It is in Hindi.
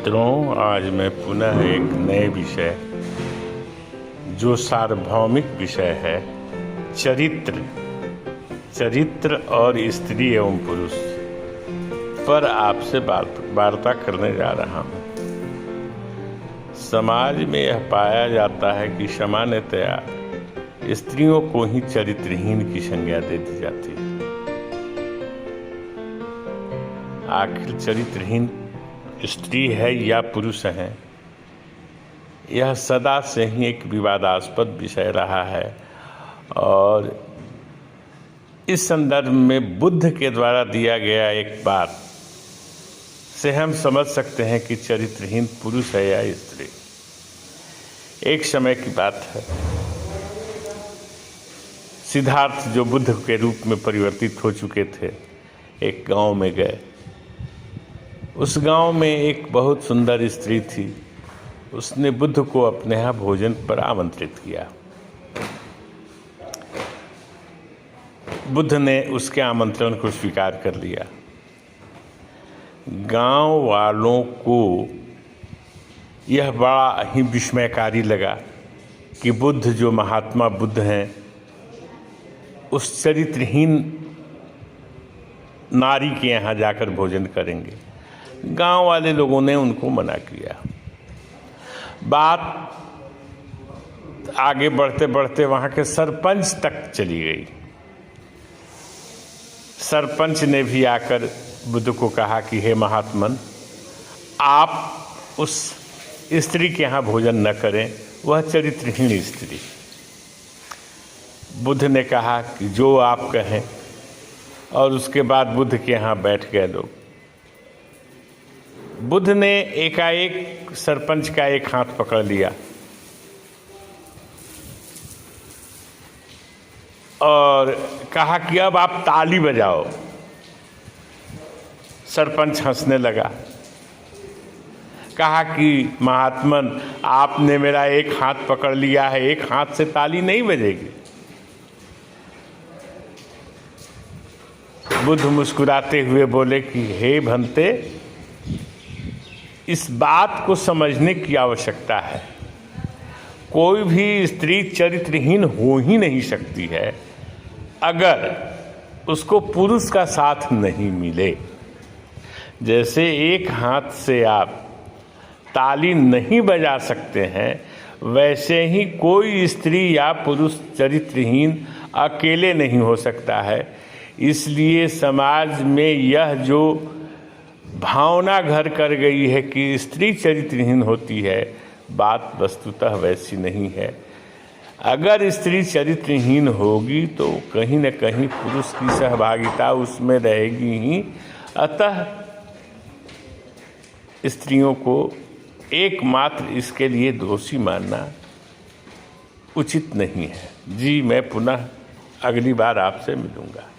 मित्रों, आज मैं पुनः एक नए विषय जो सार्वभौमिक विषय है चरित्र और स्त्री एवं पुरुष पर आपसे वार्ता करने जा रहा हूँ। समाज में यह पाया जाता है कि सामान्यतया स्त्रियों को ही चरित्रहीन की संज्ञा दे दी जाती है। आखिर चरित्रहीन स्त्री है या पुरुष है, यह सदा से ही एक विवादास्पद विषय रहा है और इस संदर्भ में बुद्ध के द्वारा दिया गया एक बात से हम समझ सकते हैं कि चरित्रहीन पुरुष है या स्त्री। एक समय की बात है, सिद्धार्थ जो बुद्ध के रूप में परिवर्तित हो चुके थे, एक गांव में गए। उस गांव में एक बहुत सुंदर स्त्री थी। उसने बुद्ध को अपने यहाँ भोजन पर आमंत्रित किया। बुद्ध ने उसके आमंत्रण को स्वीकार कर लिया। गांव वालों को यह बड़ा ही विस्मयकारी लगा कि बुद्ध जो महात्मा बुद्ध हैं, उस चरित्रहीन नारी के यहाँ जाकर भोजन करेंगे। गांव वाले लोगों ने उनको मना किया। बात आगे बढ़ते बढ़ते वहाँ के सरपंच तक चली गई। सरपंच ने भी आकर बुद्ध को कहा कि हे महात्मन, आप उस स्त्री के यहाँ भोजन न करें, वह चरित्रहीन स्त्री। बुद्ध ने कहा कि जो आप कहें, और उसके बाद बुद्ध के यहाँ बैठ गए लोग। बुद्ध ने एकाएक सरपंच का एक हाथ पकड़ लिया और कहा कि अब आप ताली बजाओ। सरपंच हंसने लगा, कहा कि महात्मन, आपने मेरा एक हाथ पकड़ लिया है, एक हाथ से ताली नहीं बजेगी। बुद्ध मुस्कुराते हुए बोले कि हे भंते, इस बात को समझने की आवश्यकता है। कोई भी स्त्री चरित्रहीन हो ही नहीं सकती है अगर उसको पुरुष का साथ नहीं मिले। जैसे एक हाथ से आप ताली नहीं बजा सकते हैं, वैसे ही कोई स्त्री या पुरुष चरित्रहीन अकेले नहीं हो सकता है। इसलिए समाज में यह जो भावना घर कर गई है कि स्त्री चरित्रहीन होती है, बात वस्तुतः वैसी नहीं है। अगर स्त्री चरित्रहीन होगी तो कहीं न कहीं पुरुष की सहभागिता उसमें रहेगी ही। अतः स्त्रियों को एकमात्र इसके लिए दोषी मानना उचित नहीं है। जी, मैं पुनः अगली बार आपसे मिलूँगा।